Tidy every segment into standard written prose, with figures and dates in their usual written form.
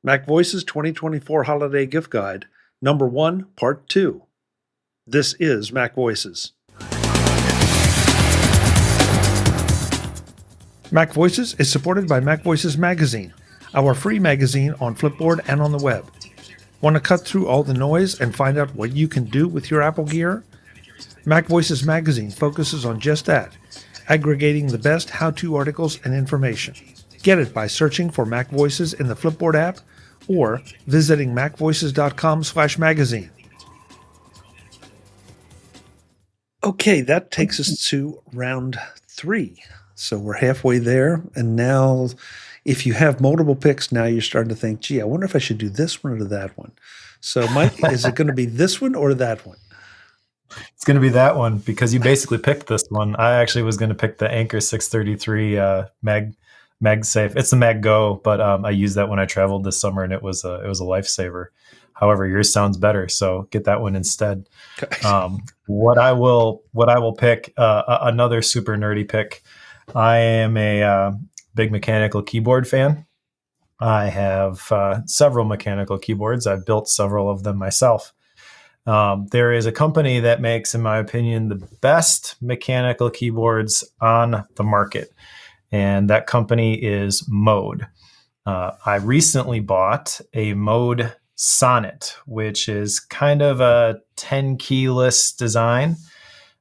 MacVoices 2024 Holiday Gift Guide, Number 1, Part 2. This is MacVoices. MacVoices is supported by MacVoices Magazine, our free magazine on Flipboard and on the web. Want to cut through all the noise and find out what you can do with your Apple gear? MacVoices Magazine focuses on just that, aggregating the best how-to articles and information. Get it by searching for MacVoices in the Flipboard app or visiting macvoices.com/magazine. Okay, that takes us to round 3. So we're halfway there. And now if you have multiple picks, now you're starting to think, gee, I wonder if I should do this one or that one. So Mike, is it going to be this one or that one? It's going to be that one because you basically picked this one. I actually was going to pick the Anker 633 MagSafe. It's the Mag Go, but I used that when I traveled this summer, and it was a lifesaver. However, yours sounds better, so get that one instead. What I will pick, another super nerdy pick. I am a big mechanical keyboard fan. I have several mechanical keyboards. I've built several of them myself. There is a company that makes, in my opinion, the best mechanical keyboards on the market, and that company is Mode. I recently bought a Mode Sonnet, which is kind of a 10-keyless design.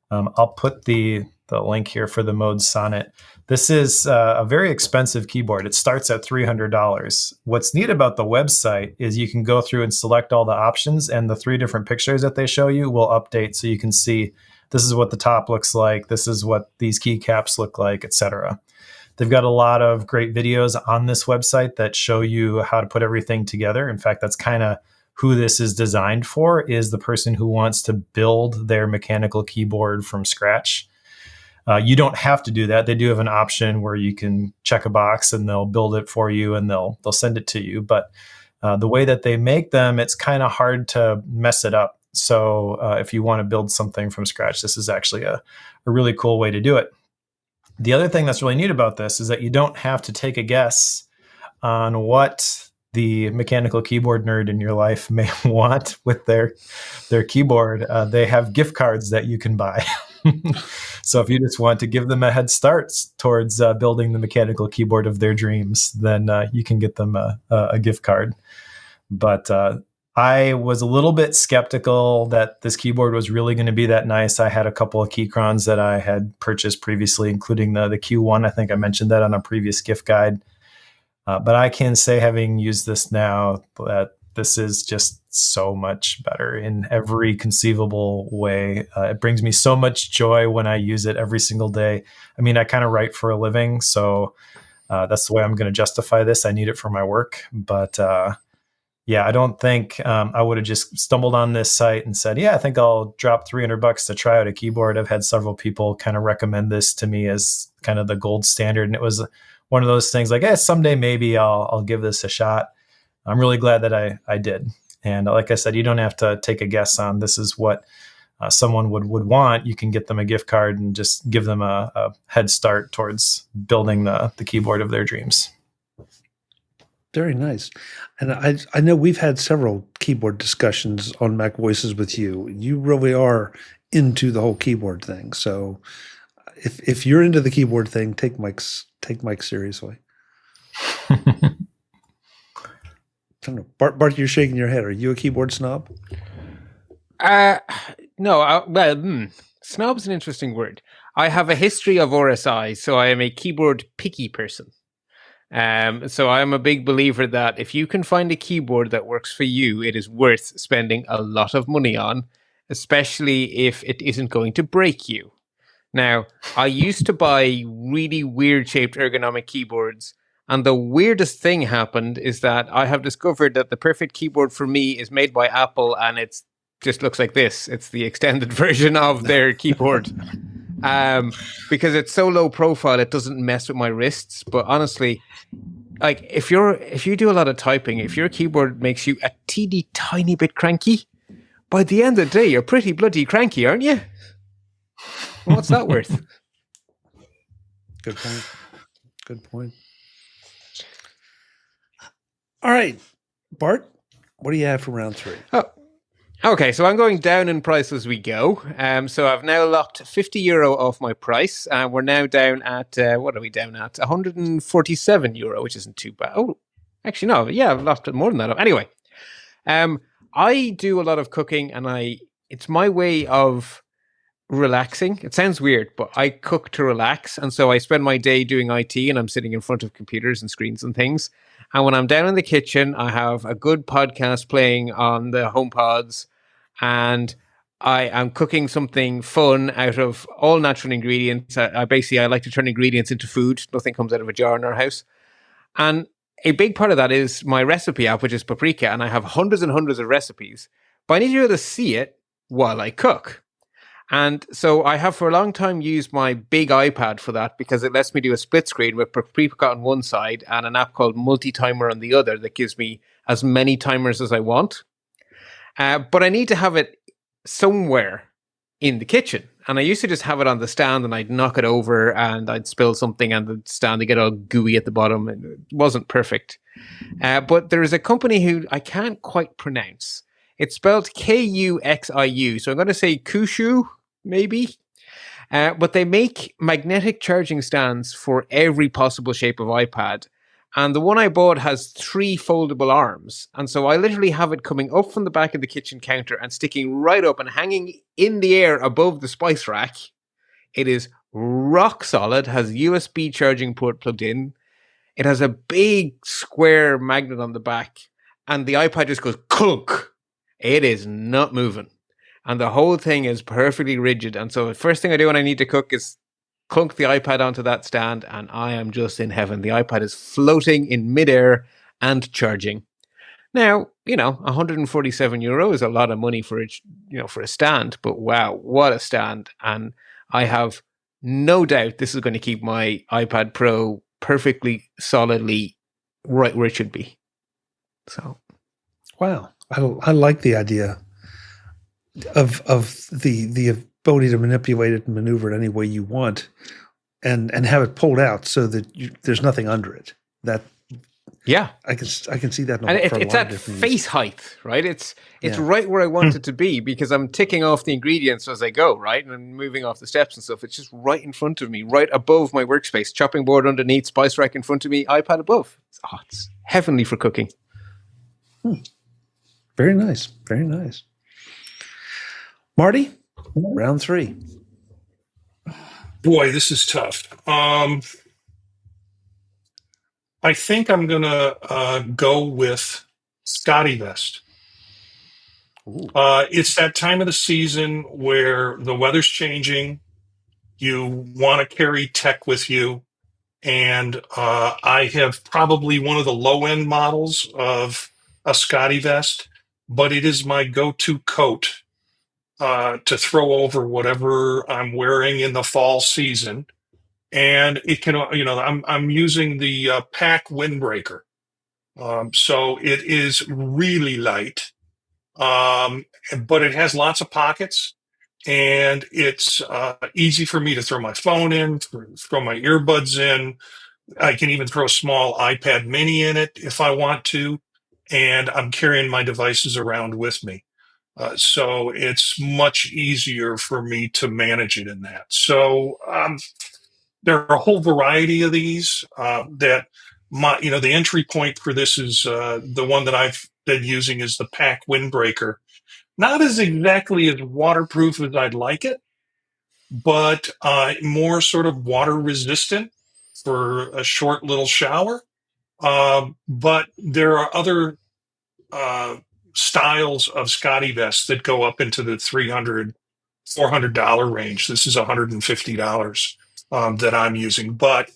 I'll put the link here for the Mode Sonnet. This is a very expensive keyboard. It starts at $300. What's neat about the website is you can go through and select all the options, and the 3 different pictures that they show you will update so you can see this is what the top looks like, this is what these keycaps look like, etc. They've got a lot of great videos on this website that show you how to put everything together. In fact, that's kind of who this is designed for, is the person who wants to build their mechanical keyboard from scratch. You don't have to do that. They do have an option where you can check a box and they'll build it for you and they'll send it to you. But the way that they make them, it's kind of hard to mess it up. So if you want to build something from scratch, this is actually a really cool way to do it. The other thing that's really neat about this is that you don't have to take a guess on what the mechanical keyboard nerd in your life may want with their keyboard. They have gift cards that you can buy. So if you just want to give them a head start towards building the mechanical keyboard of their dreams, then you can get them a gift card. But I was a little bit skeptical that this keyboard was really going to be that nice. I had a couple of Keychrons that I had purchased previously, including the Q1. I think I mentioned that on a previous gift guide. But I can say, having used this now, that this is just so much better in every conceivable way. It brings me so much joy when I use it every single day. I mean, I kind of write for a living, so that's the way I'm going to justify this. I need it for my work. But yeah, I don't think I would have just stumbled on this site and said, yeah, I think I'll drop $300 to try out a keyboard. I've had several people kind of recommend this to me as kind of the gold standard. And it was one of those things like, hey, someday maybe I'll give this a shot. I'm really glad that I did. And like I said, you don't have to take a guess on this is what someone would want. You can get them a gift card and just give them a head start towards building the keyboard of their dreams. Very nice. And I know we've had several keyboard discussions on MacVoices with you. You really are into the whole keyboard thing. So if you're into the keyboard thing, take Mike seriously. I don't know. Bart, you're shaking your head. Are you a keyboard snob? No. Snob's an interesting word. I have a history of RSI, so I am a keyboard picky person. So I am a big believer that if you can find a keyboard that works for you, it is worth spending a lot of money on, especially if it isn't going to break you. Now, I used to buy really weird-shaped ergonomic keyboards, and the weirdest thing happened is that I have discovered that the perfect keyboard for me is made by Apple, and it just looks like this. It's the extended version of their keyboard. Because it's so low profile, it doesn't mess with my wrists. But honestly, like if you do a lot of typing, if your keyboard makes you a teeny tiny bit cranky, by the end of the day, you're pretty bloody cranky, aren't you? What's that worth? Good point. Good point. All right. Bart, what do you have for round 3? Oh, okay. So I'm going down in price as we go. So I've now locked €50 off my price, and we're now down at what are we down at? €147, which isn't too bad. Oh, actually no. Yeah, I've locked more than that up. Anyway, I do a lot of cooking, and it's my way of relaxing. It sounds weird, but I cook to relax, and so I spend my day doing IT, and I'm sitting in front of computers and screens and things. And when I'm down in the kitchen, I have a good podcast playing on the HomePods, and I am cooking something fun out of all natural ingredients. I like to turn ingredients into food. Nothing comes out of a jar in our house. And a big part of that is my recipe app, which is Paprika, and I have hundreds and hundreds of recipes, but I need to be able to see it while I cook. And so I have for a long time used my big iPad for that, because it lets me do a split screen with Paprika on one side and an app called Multi-Timer on the other that gives me as many timers as I want. But I need to have it somewhere in the kitchen. And I used to just have it on the stand, and I'd knock it over and I'd spill something and the stand would get all gooey at the bottom, and it wasn't perfect. But there is a company who I can't quite pronounce. It's spelled Kuxiu. So I'm going to say Kushu, maybe. But they make magnetic charging stands for every possible shape of iPad. And the one I bought has 3 foldable arms. And so I literally have it coming up from the back of the kitchen counter and sticking right up and hanging in the air above the spice rack. It is rock solid, has USB charging port plugged in. It has a big square magnet on the back, and the iPad just goes clunk. It is not moving. And the whole thing is perfectly rigid. And so the first thing I do when I need to cook is clunk the iPad onto that stand, and I am just in heaven. The iPad is floating in midair and charging. Now, €147 is a lot of money for a stand, but wow, what a stand. And I have no doubt this is going to keep my iPad Pro perfectly solidly right where it should be. So, wow. I like the idea of the ability to manipulate it and maneuver it any way you want, and have it pulled out so that there's nothing under it. That yeah, I can see that. And it's at face height, right? It's right where I want it to be, because I'm ticking off the ingredients as I go, right, and moving off the steps and stuff. It's just right in front of me, right above my workspace. Chopping board underneath, spice rack in front of me, iPad above. It's heavenly for cooking. Very nice. Very nice. Marty, round 3. Boy, this is tough. I think I'm going to go with SCOTTeVest. It's that time of the season where the weather's changing. You want to carry tech with you. And I have probably one of the low-end models of a SCOTTeVest, but it is my go-to coat to throw over whatever I'm wearing in the fall season. And it can, I'm using the pack Windbreaker. So it is really light, but it has lots of pockets, and it's easy for me to throw my phone in, throw my earbuds in. I can even throw a small iPad mini in it if I want to, and I'm carrying my devices around with me. So it's much easier for me to manage it in that. So there are a whole variety of these the entry point for this is the one that I've been using is the pack Windbreaker. Not as exactly as waterproof as I'd like it, but more sort of water resistant for a short little shower. But there are other styles of SCOTTeVest that go up into the $300, $400 range. This is $150 that I'm using. But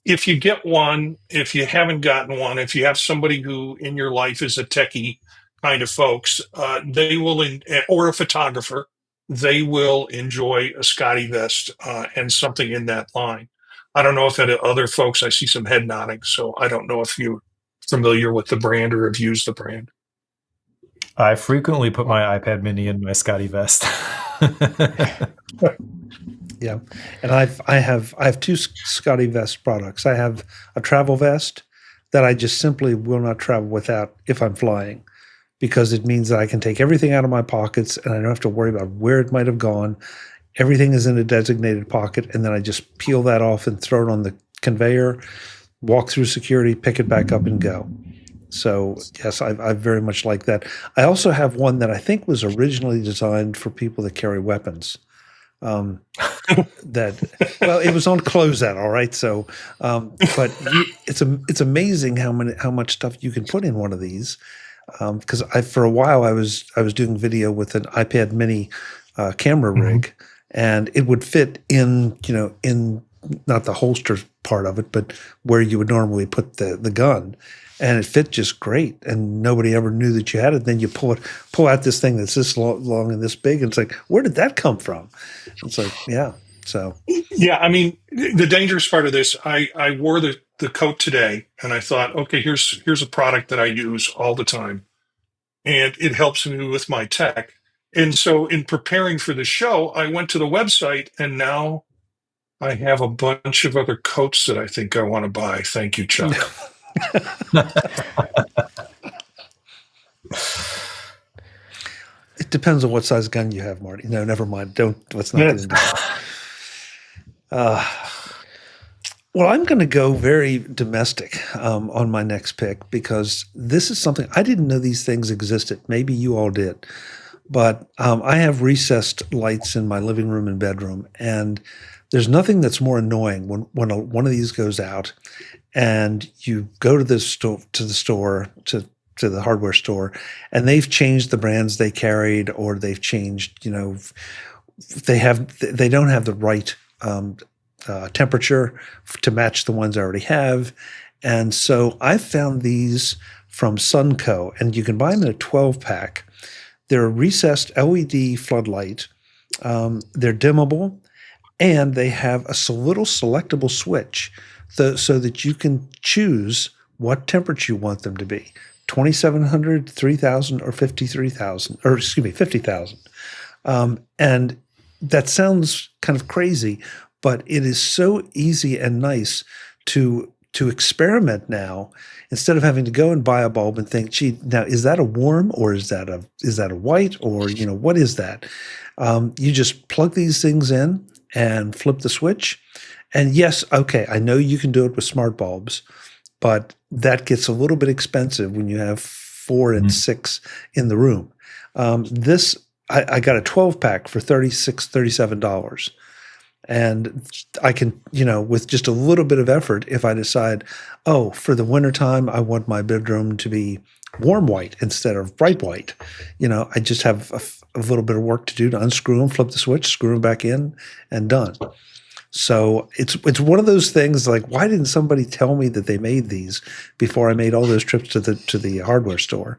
if you get one, if you haven't gotten one, if you have somebody who in your life is a techie kind of folks, they will, or a photographer, they will enjoy a SCOTTeVest and something in that line. I don't know if that other folks, I see some head nodding, so I don't know if you're familiar with the brand or have used the brand. I frequently put my iPad mini in my SCOTTeVest. Yeah, and I have 2 SCOTTeVest products. I have a travel vest that I just simply will not travel without if I'm flying, because it means that I can take everything out of my pockets and I don't have to worry about where it might have gone. Everything is in a designated pocket, and then I just peel that off and throw it on the conveyor, walk through security, pick it back up, and go. So yes, I very much like that. I also have one that I think was originally designed for people that carry weapons. It was on closeout, all right. So, but it's amazing how much stuff you can put in one of these. Because for a while I was doing video with an iPad Mini camera rig, and it would fit in not the holster part of it, but where you would normally put the gun. And it fit just great, and nobody ever knew that you had it. Then you pull out this thing that's this long and this big, and it's like, where did that come from? It's like, yeah. So yeah, I mean, the dangerous part of this, I wore the coat today, and I thought, okay, here's a product that I use all the time, and it helps me with my tech. And so, in preparing for the show, I went to the website, and now I have a bunch of other coats that I think I want to buy. Thank you, Chuck. It depends on what size gun you have, Marty. No, never mind. Let's not get into that. Well, I'm going to go very domestic on my next pick, because this is something I didn't know these things existed. Maybe you all did. But I have recessed lights in my living room and bedroom, and there's nothing that's more annoying when one of these goes out, and you go to the hardware store, and they've changed the brands they carried, or they've changed, they don't have the right temperature to match the ones I already have. And so I found these from Sunco, and you can buy them in a 12-pack. They're a recessed LED floodlight. They're dimmable, and they have a little selectable switch so that you can choose what temperature you want them to be: 2,700, 3,000, or 53,000, or excuse me, 50,000. And that sounds kind of crazy, but it is so easy and nice to experiment now, instead of having to go and buy a bulb and think, gee, now is that a warm, or is that a white, or what is that? You just plug these things in and flip the switch. And yes, okay, I know you can do it with smart bulbs, but that gets a little bit expensive when you have 4 and 6 in the room. This I got a 12-pack for $37. And I can, with just a little bit of effort, if I decide, for the wintertime, I want my bedroom to be warm white instead of bright white, I just have a little bit of work to do to unscrew them, flip the switch, screw them back in, and done. So it's one of those things like, why didn't somebody tell me that they made these before I made all those trips to the hardware store?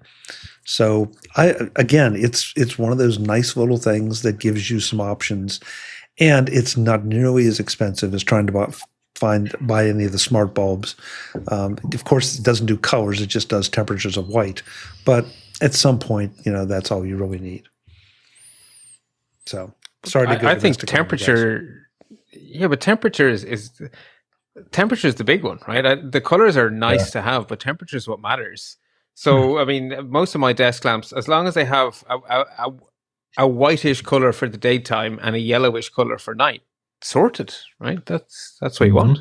So it's one of those nice little things that gives you some options. And it's not nearly as expensive as trying to buy any of the smart bulbs. Of course, it doesn't do colors; it just does temperatures of white. But at some point, that's all you really need. So sorry to go. I think temperature. Yeah, but temperature is temperature is the big one, right? The colors are nice to have, but temperature is what matters. So, I mean, most of my desk lamps, as long as they have a whitish color for the daytime and a yellowish color for night, sorted, right? That's what you want.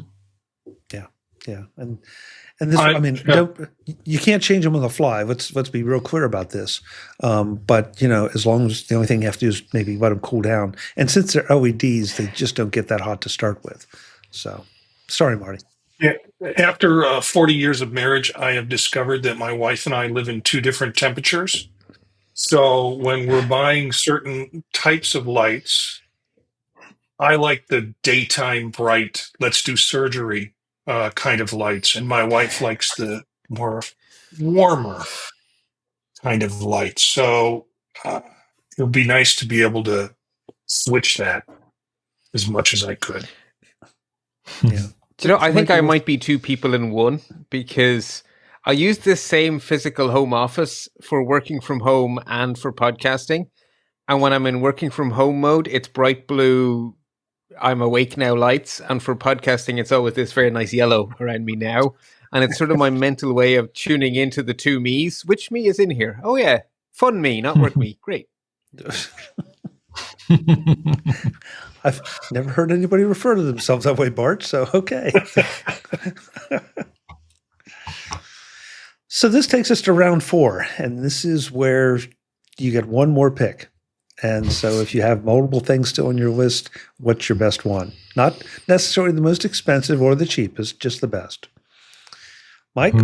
Yeah, and this, you can't change them on the fly. Let's be real clear about this. But as long as the only thing you have to do is maybe let them cool down. And since they're LEDs, they just don't get that hot to start with. So, sorry, Marty. Yeah. After 40 years of marriage, I have discovered that my wife and I live in 2 different temperatures. So when we're buying certain types of lights, I like the daytime bright, let's do surgery kind of lights. And my wife likes the more warmer kind of lights. So it would be nice to be able to switch that as much as I could. Yeah. I think I might be 2 people in one, because I use this same physical home office for working from home and for podcasting. And when I'm in working from home mode, it's bright blue, I'm awake now lights. And for podcasting, it's always this very nice yellow around me now. And it's sort of my mental way of tuning into the two me's. Which me is in here? Oh, yeah. Fun me, not work me. Great. I've never heard anybody refer to themselves that way, Bart. So, okay. So this takes us to round 4, and this is where you get one more pick. And so if you have multiple things still on your list, what's your best one? Not necessarily the most expensive or the cheapest, just the best. Mike?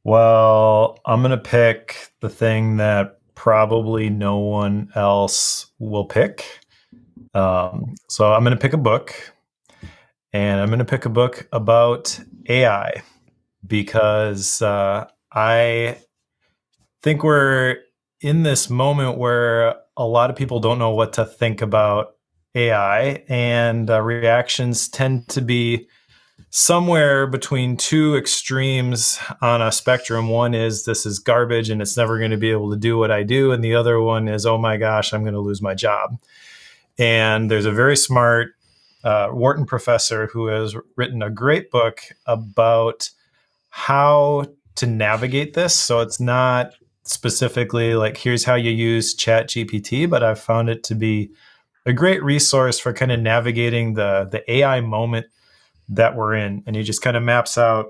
Well, I'm going to pick the thing that probably no one else will pick. So I'm going to pick a book, and I'm going to pick a book about AI. Because I think we're in this moment where a lot of people don't know what to think about AI, and reactions tend to be somewhere between two extremes on a spectrum. One is, this is garbage and it's never going to be able to do what I do. And the other one is, oh my gosh, I'm going to lose my job. And there's a very smart Wharton professor who has written a great book about how to navigate this. So it's not specifically like, here's how you use ChatGPT, but I've found it to be a great resource for kind of navigating the AI moment that we're in. And he just kind of maps out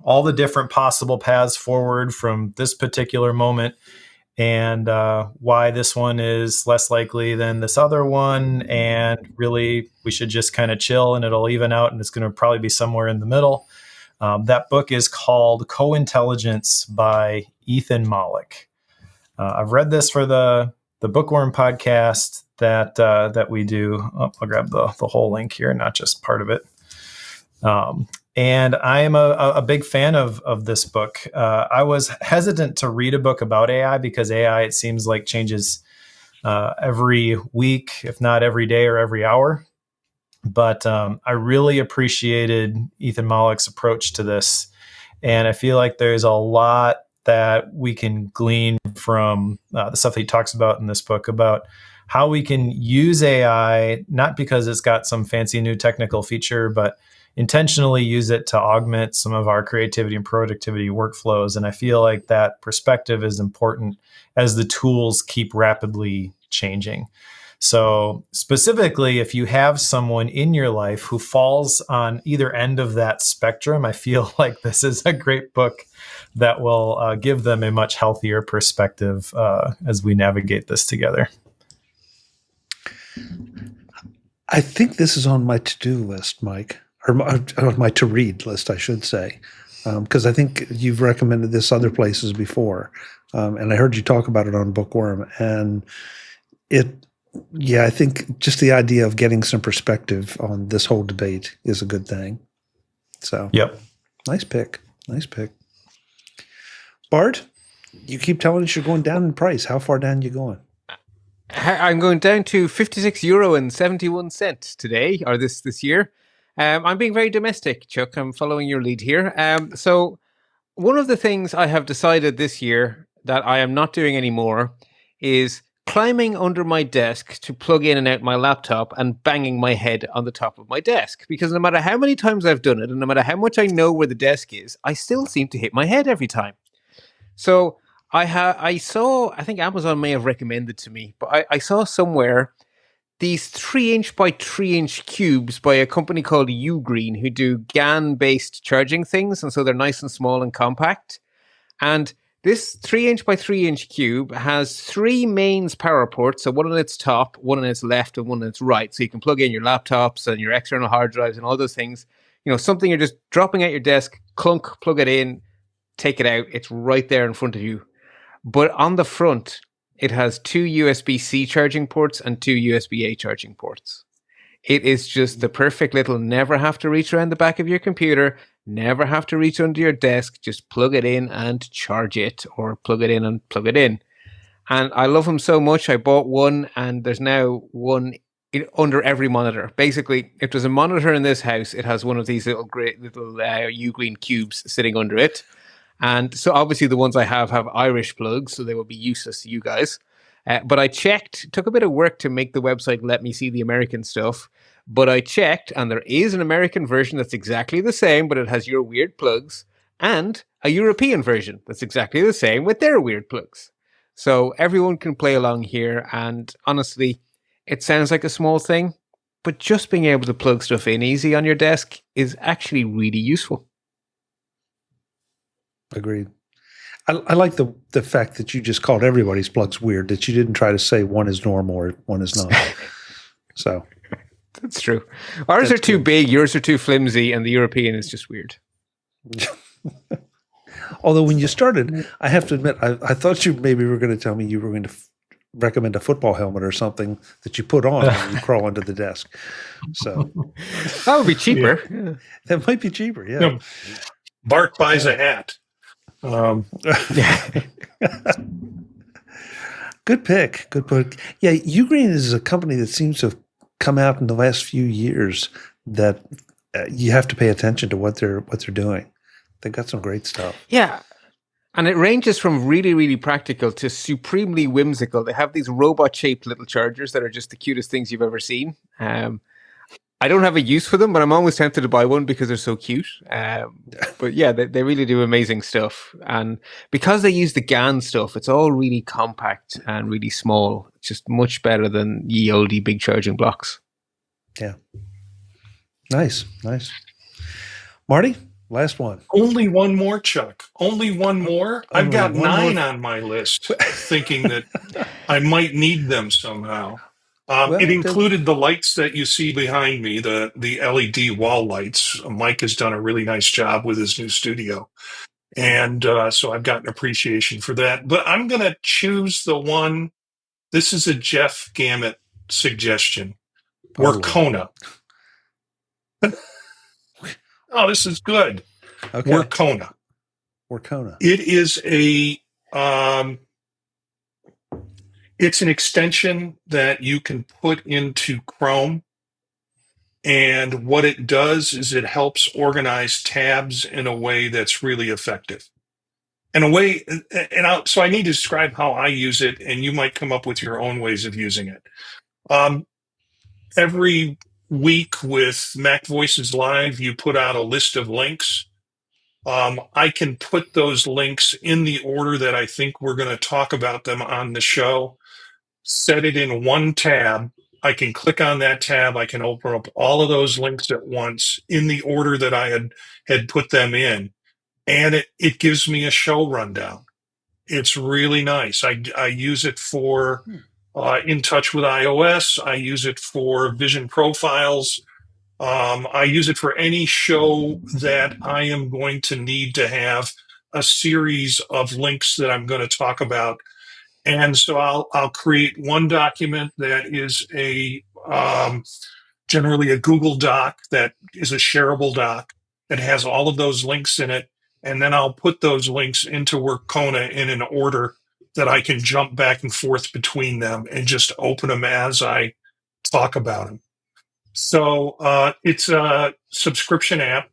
all the different possible paths forward from this particular moment, and why this one is less likely than this other one. And really, we should just kind of chill and it'll even out, and it's going to probably be somewhere in the middle. That book is called Co-Intelligence by Ethan Mollick. I've read this for the Bookworm podcast that we do. Oh, I'll grab the whole link here, not just part of it. And I am a big fan of this book. I was hesitant to read a book about AI because AI, it seems like, changes every week, if not every day or every hour. But I really appreciated Ethan Mollick's approach to this. And I feel like there's a lot that we can glean from the stuff that he talks about in this book about how we can use AI, not because it's got some fancy new technical feature, but intentionally use it to augment some of our creativity and productivity workflows. And I feel like that perspective is important as the tools keep rapidly changing. So specifically, if you have someone in your life who falls on either end of that spectrum, I feel like this is a great book that will give them a much healthier perspective as we navigate this together. I think this is on my to-do list, Mike, or my to-read list, I should say, because I think you've recommended this other places before, and I heard you talk about it on Bookworm, and I think just the idea of getting some perspective on this whole debate is a good thing. So, yep, nice pick. Bart, you keep telling us you're going down in price. How far down are you going? I'm going down to €56.71 today, or this year. I'm being very domestic, Chuck. I'm following your lead here. So one of the things I have decided this year that I am not doing anymore is climbing under my desk to plug in and out my laptop and banging my head on the top of my desk. Because no matter how many times I've done it, and no matter how much I know where the desk is, I still seem to hit my head every time. So I saw, I think Amazon may have recommended to me, but I saw somewhere these 3-inch by 3-inch cubes by a company called UGREEN, who do GaN-based charging things, and so they're nice and small and compact. And this 3-inch by 3-inch cube has 3 mains power ports, so one on its top, one on its left, and one on its right. So you can plug in your laptops and your external hard drives and all those things. You know, something you're just dropping at your desk, clunk, plug it in, take it out. It's right there in front of you. But on the front, it has 2 USB-C charging ports and 2 USB-A charging ports. It is just the perfect little never have to reach around the back of your computer, never have to reach under your desk, just plug it in and charge it, or plug it in and plug it in. And I love them so much, I bought one, and there's now one under every monitor. Basically, if there's a monitor in this house, it has one of these little UGREEN cubes sitting under it. And so obviously the ones I have Irish plugs, so they will be useless to you guys. But I checked, took a bit of work to make the website let me see the American stuff. But I checked, and there is an American version that's exactly the same, but it has your weird plugs, and a European version that's exactly the same with their weird plugs. So everyone can play along here, and honestly, it sounds like a small thing, but just being able to plug stuff in easy on your desk is actually really useful. Agreed. I like the fact that you just called everybody's plugs weird, that you didn't try to say one is normal or one is not. So that's true. Ours are too big, yours are too flimsy, and the European is just weird. Although when you started, I have to admit, I thought you maybe were going to tell me you were going to recommend a football helmet or something that you put on when you crawl under the desk. So that would be cheaper. Yeah. That might be cheaper. Yeah. Bart buys a hat. Good pick. Good pick. Yeah, UGREEN is a company that seems to have come out in the last few years that you have to pay attention to what they're doing. They've got some great stuff. Yeah. And it ranges from really, really practical to supremely whimsical. They have these robot-shaped little chargers that are just the cutest things you've ever seen. I don't have a use for them, but I'm always tempted to buy one because they're so cute. But yeah, they really do amazing stuff. And because they use the GAN stuff, it's all really compact and really small. It's just much better than ye oldie big charging blocks. Yeah. Nice. Marty? Last one. Only one more, Chuck. Only one more. I've got 9 on my list, thinking that I might need them somehow. It included the lights that you see behind me, the LED wall lights. Mike has done a really nice job with his new studio. And so I've got an appreciation for that. But I'm going to choose the one. This is a Jeff Gamet suggestion. Workona. Oh, this is good. Okay. Workona. It is it's an extension that you can put into Chrome. And what it does is it helps organize tabs in a way that's really effective. So I need to describe how I use it, and you might come up with your own ways of using it. Every week with MacVoices Live, you put out a list of links. I can put those links in the order that I think we're going to talk about them on the show, set it in one tab. I can click on that tab. I can open up all of those links at once in the order that I had put them in. And it gives me a show rundown. It's really nice. I use it for In Touch with iOS. I use it for Vision Profiles. I use it for any show that I am going to need to have a series of links that I'm going to talk about. And so I'll create one document that is generally a Google Doc that is a shareable doc that has all of those links in it. And then I'll put those links into Workona in an order that I can jump back and forth between them and just open them as I talk about them. So it's a subscription app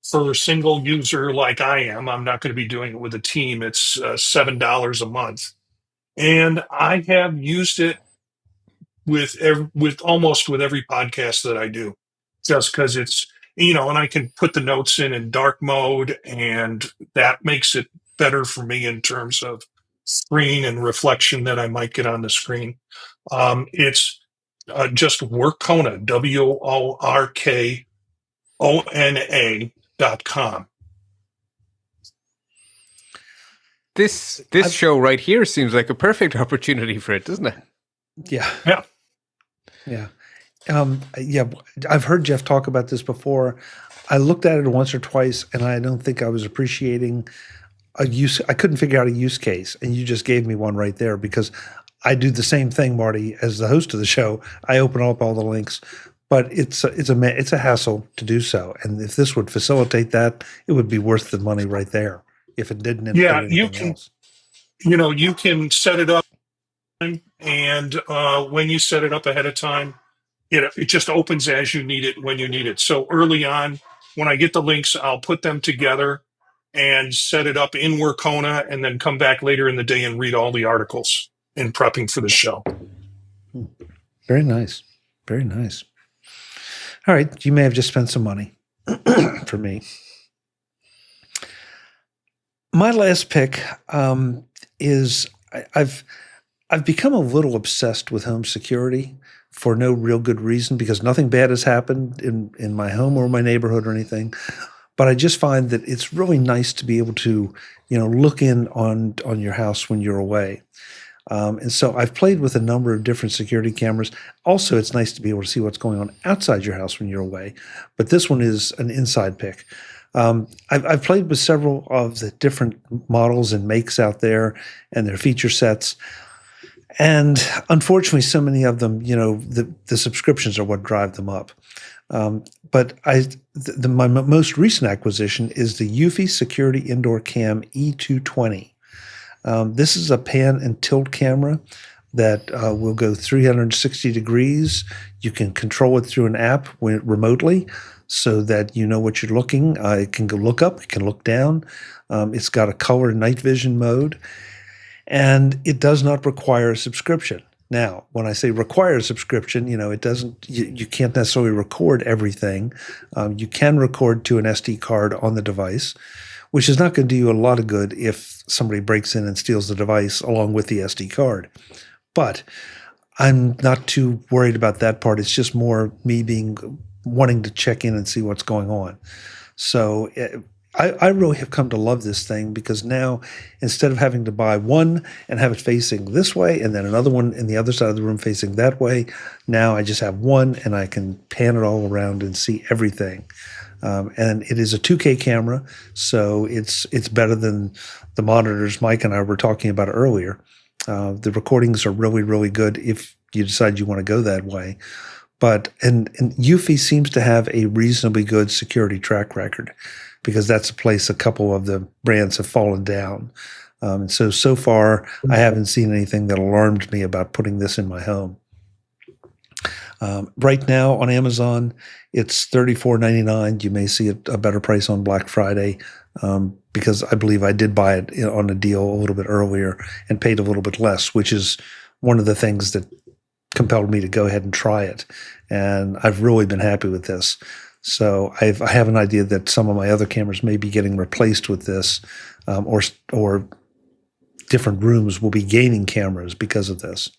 for a single user like I am. I'm not going to be doing it with a team. It's $7 a month. And I have used it with almost every podcast that I do, just because it's, and I can put the notes in dark mode, and that makes it better for me in terms of screen and reflection that I might get on the screen. It's just Workona, WORKONA.com. This show right here seems like a perfect opportunity for it, doesn't it? Yeah. Yeah. I've heard Jeff talk about this before. I looked at it once or twice, and I don't think I was appreciating a use. I couldn't figure out a use case, and you just gave me one right there, because I do the same thing, Marty, as the host of the show. I open up all the links, but it's a hassle to do so. And if this would facilitate that, it would be worth the money right there. If it didn't, you can, else. You can set it up, and when you set it up ahead of time, it just opens as you need it when you need it. So early on, when I get the links, I'll put them together and set it up in Workona, and then come back later in the day and read all the articles in prepping for the show. Very nice. Very nice. All right, you may have just spent some money for me. My last pick is I've become a little obsessed with home security for no real good reason, because nothing bad has happened in my home or my neighborhood or anything. But I just find that it's really nice to be able to, look in on your house when you're away. And so I've played with a number of different security cameras. Also, it's nice to be able to see what's going on outside your house when you're away. But this one is an inside pick. I've played with several of the different models and makes out there and their feature sets. And unfortunately, so many of them, the subscriptions are what drive them up. But my most recent acquisition is the Eufy Security Indoor Cam E220. This is a pan and tilt camera that will go 360 degrees. You can control it through an app remotely so that you know what you're looking. It can go look up, it can look down. It's got a color night vision mode, and it does not require a subscription. Now, when I say require a subscription, it doesn't. You can't necessarily record everything. You can record to an SD card on the device, which is not going to do you a lot of good if somebody breaks in and steals the device along with the SD card. But I'm not too worried about that part. It's just more me wanting to check in and see what's going on. So I really have come to love this thing, because now, instead of having to buy one and have it facing this way and then another one in the other side of the room facing that way, now I just have one and I can pan it all around and see everything. And it is a 2K camera, so it's better than the monitors Mike and I were talking about earlier. The recordings are really, really good if you decide you want to go that way. But and Eufy seems to have a reasonably good security track record, because that's a place a couple of the brands have fallen down. And so far, I haven't seen anything that alarmed me about putting this in my home. Right now on Amazon, it's $34.99. You may see a better price on Black Friday, because I believe I did buy it on a deal a little bit earlier and paid a little bit less, which is one of the things that compelled me to go ahead and try it. And I've really been happy with this. So I have an idea that some of my other cameras may be getting replaced with this, or different rooms will be gaining cameras because of this,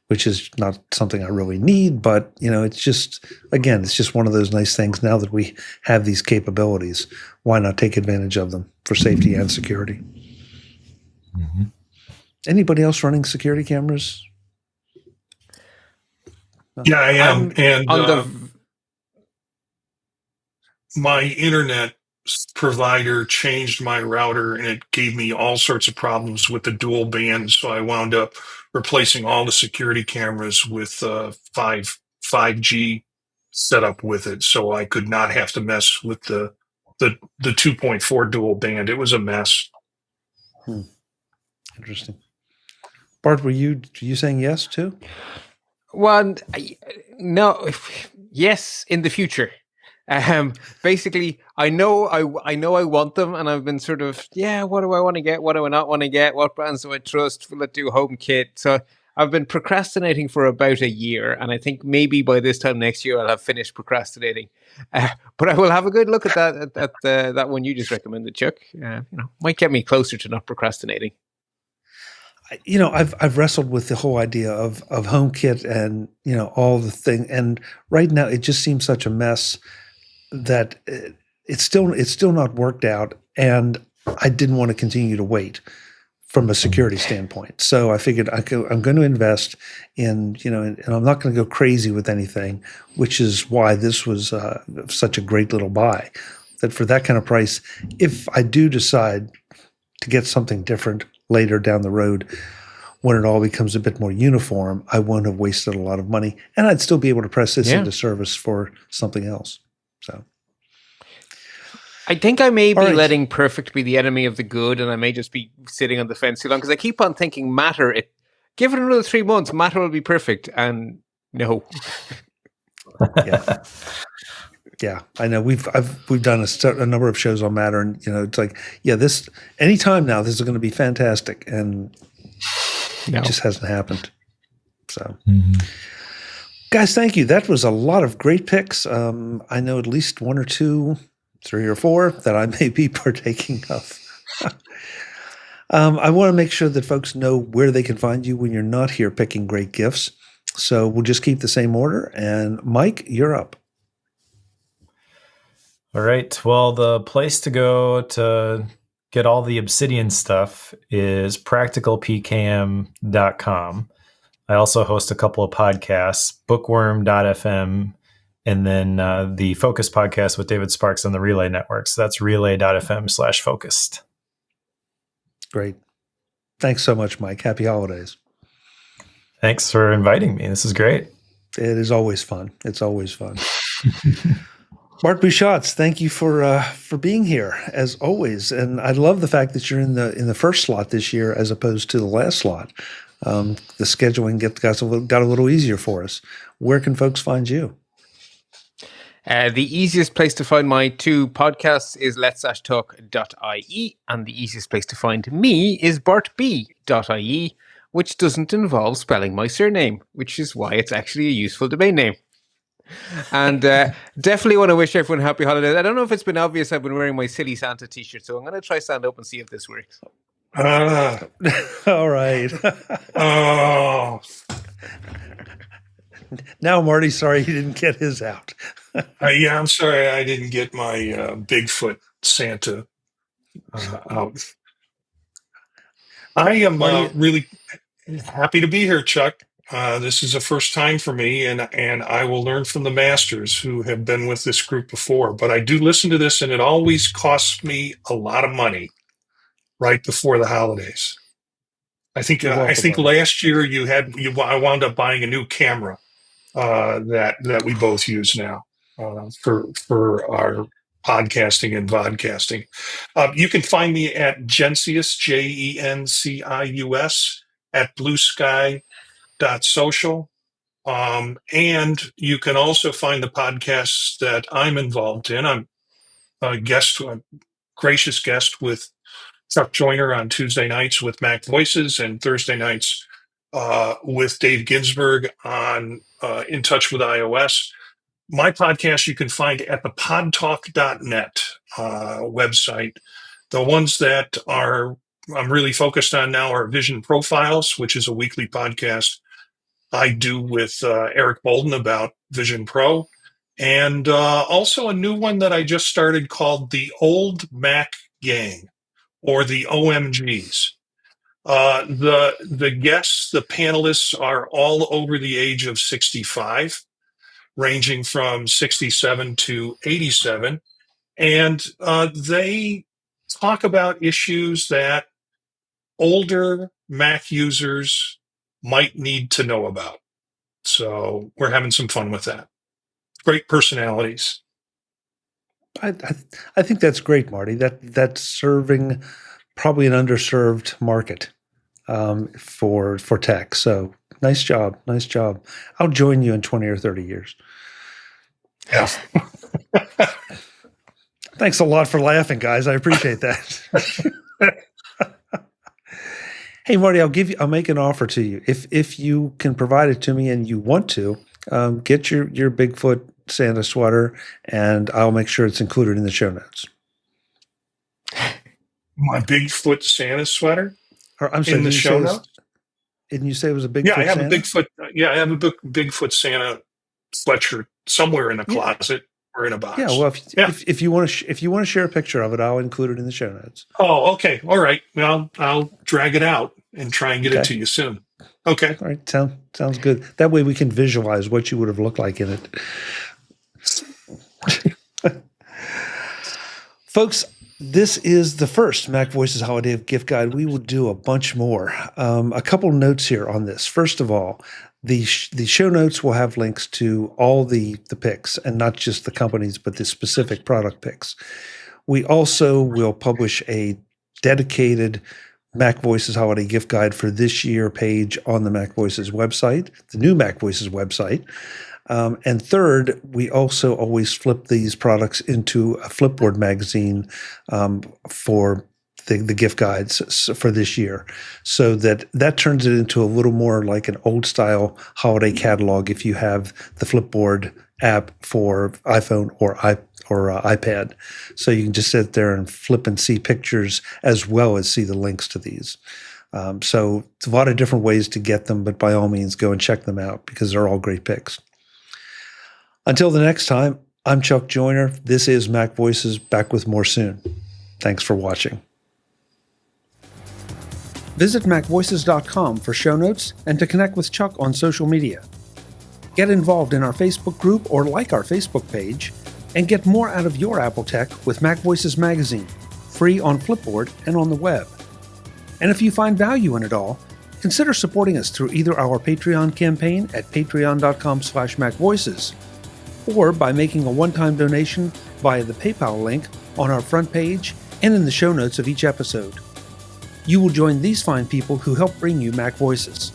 which is not something I really need, but it's just one of those nice things. Now that we have these capabilities, why not take advantage of them for safety and security? Mm-hmm. Anybody else running security cameras? Yeah, I am. And my internet provider changed my router, and it gave me all sorts of problems with the dual band. So I wound up replacing all the security cameras with 5G setup with it, so I could not have to mess with the 2.4 dual band. It was a mess. Interesting. Bart, were you saying yes too? Well, no. Yes, in the future. Basically, I know I want them, and I've been sort of, what do I want to get? What do I not want to get? What brands do I trust? Will it do HomeKit? So I've been procrastinating for about a year, and I think maybe by this time next year I'll have finished procrastinating. But I will have a good look at that one you just recommended, Chuck. Might get me closer to not procrastinating. I've wrestled with the whole idea of HomeKit and all the thing, and right now it just seems such a mess that it's still not worked out, and I didn't want to continue to wait from a security standpoint. So I figured I'm going to invest in and I'm not going to go crazy with anything, which is why this was such a great little buy. That for that kind of price, if I do decide to get something different later down the road, when it all becomes a bit more uniform, I won't have wasted a lot of money, and I'd still be able to press this into service for something else. So I think I may be letting perfect be the enemy of the good, and I may just be sitting on the fence too long, because I keep on thinking give it another 3 months, Matter will be perfect, and no. Yeah, I know. We've done a number of shows on Matter, and it's like, this anytime now this is going to be fantastic, and it just hasn't happened. So, Guys, thank you. That was a lot of great picks. I know at least one or two, three or four that I may be partaking of. I want to make sure that folks know where they can find you when you're not here picking great gifts. So we'll just keep the same order. And Mike, you're up. All right. Well, the place to go to get all the Obsidian stuff is practicalpcam.com. I also host a couple of podcasts, bookworm.fm, and then the Focus podcast with David Sparks on the Relay Network. So that's relay.fm/focused. Great. Thanks so much, Mike. Happy holidays. Thanks for inviting me. This is great. It is always fun. It's always fun. Bart Busschots, thank you for being here as always. And I love the fact that you're in the first slot this year as opposed to the last slot. The scheduling got a little easier for us. Where can folks find you? The easiest place to find my two podcasts is lets-talk.ie, and the easiest place to find me is bartb.ie, which doesn't involve spelling my surname, which is why it's actually a useful domain name. And definitely want to wish everyone happy holidays. I don't know if it's been obvious I've been wearing my silly Santa t-shirt, so I'm going to try stand up and see if this works. All right. Oh. Now, Marty, sorry you didn't get his out. Yeah, I'm sorry I didn't get my Bigfoot Santa out. I am really happy to be here, Chuck. This is the first time for me, and I will learn from the masters who have been with this group before. But I do listen to this, and it always costs me a lot of money right before the holidays. I think last year I wound up buying a new camera that we both use now for our podcasting and vodcasting. You can find me at Jencius, Jencius, at bluesky.social. And you can also find the podcasts that I'm involved in. I'm a gracious guest with Chuck Joyner on Tuesday nights with MacVoices, and Thursday nights with Dave Ginsburg on In Touch with iOS. My podcast you can find at the podtalk.net website. The ones that I'm really focused on now are Vision Profiles, which is a weekly podcast I do with Eric Bolden about Vision Pro, and also a new one that I just started called The Old Mac Gang, or the OMGs. The guests, the panelists are all over the age of 65, ranging from 67 to 87. And they talk about issues that older Mac users might need to know about. So we're having some fun with that. Great personalities. I think that's great, Marty. That's serving probably an underserved market for tech. So nice job. I'll join you in 20 or 30 years. Yeah. Thanks a lot for laughing, guys. I appreciate that. Hey, Marty, I'll make an offer to you. If you can provide it to me and you want to, get your Bigfoot Santa sweater, and I'll make sure it's included in the show notes. My Bigfoot Santa sweater? I'm sorry, in the show notes? Didn't you say it was a Bigfoot Yeah, I have Santa? a Bigfoot Santa sweatshirt somewhere in a closet or in a box. Yeah, well, if you want to share a picture of it, I'll include it in the show notes. Oh, okay. All right. Well, I'll drag it out and try and get it to you soon. Okay. All right. Sounds good. That way we can visualize what you would have looked like in it. Folks, this is the first MacVoices Holiday Gift Guide. We will do a bunch more. A couple notes here on this. First of all, the show notes will have links to all the picks, and not just the companies, but the specific product picks. We also will publish a dedicated MacVoices Holiday Gift Guide for this year page on the MacVoices website, the new MacVoices website. And third, we also always flip these products into a Flipboard magazine for the gift guides for this year, so that turns it into a little more like an old style holiday catalog if you have the Flipboard app for iPhone or iPad. So you can just sit there and flip and see pictures as well as see the links to these. So it's a lot of different ways to get them, but by all means, go and check them out because they're all great picks. Until the next time, I'm Chuck Joyner. This is Mac Voices, back with more soon. Thanks for watching. Visit MacVoices.com for show notes and to connect with Chuck on social media. Get involved in our Facebook group or like our Facebook page, and get more out of your Apple tech with MacVoices Magazine, free on Flipboard and on the web. And if you find value in it all, consider supporting us through either our Patreon campaign at patreon.com/MacVoices, or by making a one-time donation via the PayPal link on our front page and in the show notes of each episode. You will join these fine people who help bring you Mac Voices.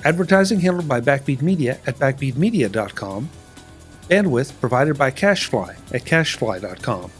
Advertising handled by Backbeat Media at backbeatmedia.com. Bandwidth provided by CashFly at cashfly.com.